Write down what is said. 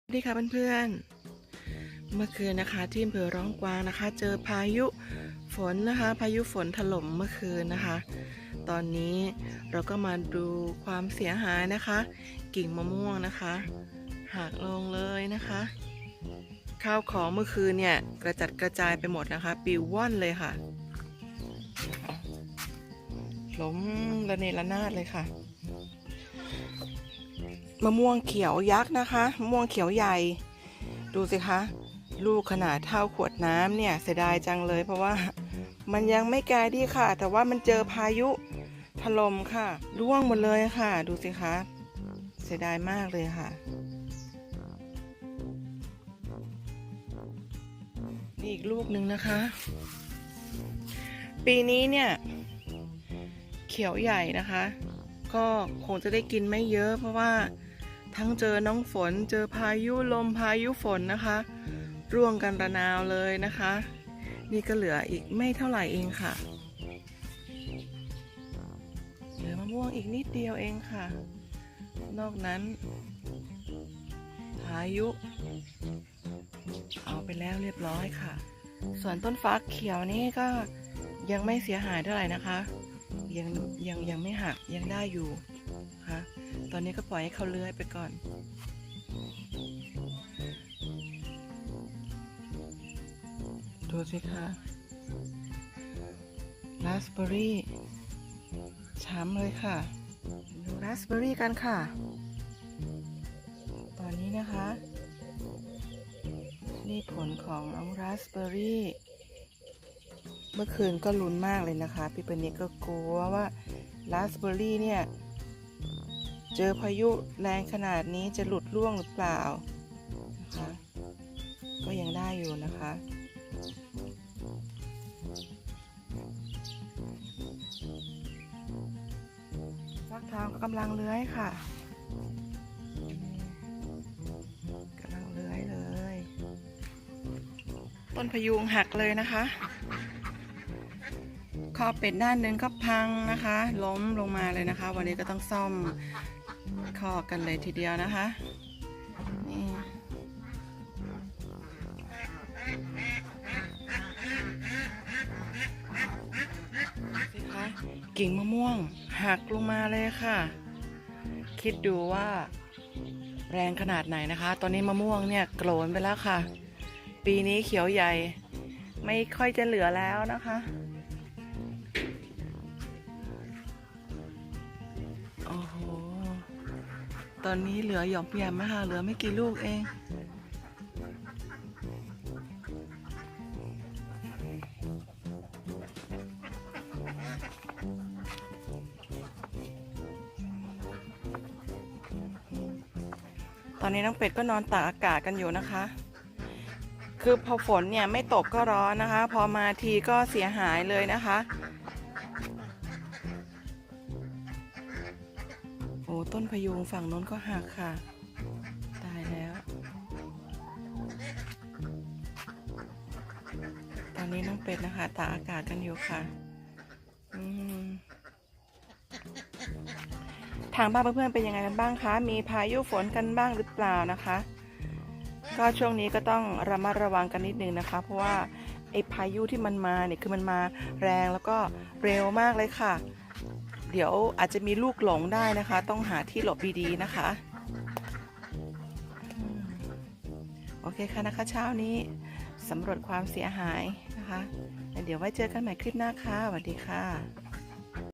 สวัสดีค่ะเพื่อนๆเมื่อคืนนะคะที่อำเภอร้องกวางนะคะเจอพายุฝนนะคะพายุฝนถล่มเมื่อคืนนะคะตอนนี้เราก็มาดูความเสียหายนะคะกิ่งมะม่วงนะคะหักลงเลยนะคะข้าวของเมื่อคืนเนี่ยกระจัดกระจายไปหมดนะคะปลิวว่อนเลยค่ะล้มระเนระนาดเลยค่ะมะม่วงเขียวยักษ์นะคะมะม่วงเขียวใหญ่ดูสิคะลูกขนาดเท่าขวดน้ำเนี่ยเสียดายจังเลยเพราะว่ามันยังไม่แก่ดีค่ะแต่ว่ามันเจอพายุถล่มค่ะร่วงหมดเลยค่ะดูสิคะเสียดายมากเลยค่ะนี่อีกลูกหนึ่งนะคะปีนี้เนี่ยเขียวใหญ่นะคะก็คงจะได้กินไม่เยอะเพราะว่าทั้งเจอน้องฝนเจอพายุลมพายุฝนนะคะร่วงกันระนาวเลยนะคะนี่ก็เหลืออีกไม่เท่าไหร่เองค่ะเหลือมะม่วงอีกนิดเดียวเองค่ะนอกนั้นพายุเอาไปแล้วเรียบร้อยค่ะส่วนต้นฟักเขียวนี่ก็ยังไม่เสียหายเท่าไหร่นะคะยังไม่หักยังได้อยู่ค่ะตอนนี้ก็ปล่อยให้เขาเลื้อยไปก่อนดูสิคะราสเบอร์รี่ช้ำเลยค่ะดูราสเบอร์รี่กันค่ะตอนนี้นะคะนี่ผลของน้องราสเบอร์รี่เมื่อคืนก็ลุ้นมากเลยนะคะพี่เปนนี่ก็กลัวว่าราสเบอร์รี่เนี่ยเจอพายุแรงขนาดนี้จะหลุดร่วงหรือเปล่านะคะก็ยังได้อยู่นะคะฟักทองก็กำลังเลื้อยค่ะกำลังเลื้อยเลยต้นพยุงหักเลยนะคะคอเป็ดด้านหนึ่งก็พังนะคะล้มลงมาเลยนะคะวันนี้ก็ต้องซ่อมคอกันเลยทีเดียวนะคะนี่สิคะกิ่งมะม่วงหักลงมาเลยค่ะคิดดูว่าแรงขนาดไหนนะคะตอนนี้มะม่วงเนี่ยโกรนไปแล้วค่ะปีนี้เขียวใหญ่ไม่ค่อยจะเหลือแล้วนะคะโอ้โหตอนนี้เหลือหย่อมแยมมากเหลือไม่กี่ลูกเองตอนนี้น้องเป็ดก็นอนตากอากาศกันอยู่นะคะคือพอฝนเนี่ยไม่ตกก็ร้อนนะคะพอมาทีก็เสียหายเลยนะคะโอ้ต้นพยุงฝั่งโน้นก็หักค่ะตายแล้วตอนนี้น้องเป็ดนะคะตากอากาศกันอยู่ค่ะทางบ้านเพื่อนๆเป็นยังไงกันบ้างคะมีพายุฝนกันบ้างหรือเปล่านะคะก็ช่วงนี้ก็ต้องระมัดระวังกันนิดนึงนะคะเพราะว่าไอ้พายุที่มันมาเนี่ยคือมันมาแรงแล้วก็เร็วมากเลยค่ะเดี๋ยวอาจจะมีลูกหลงได้นะคะต้องหาที่หลบดีๆนะคะโอเคค่ะนะคะเช้านี้สำรวจความเสียหายนะคะเดี๋ยวไว้เจอกันใหม่คลิปหน้าค่ะสวัสดีค่ะ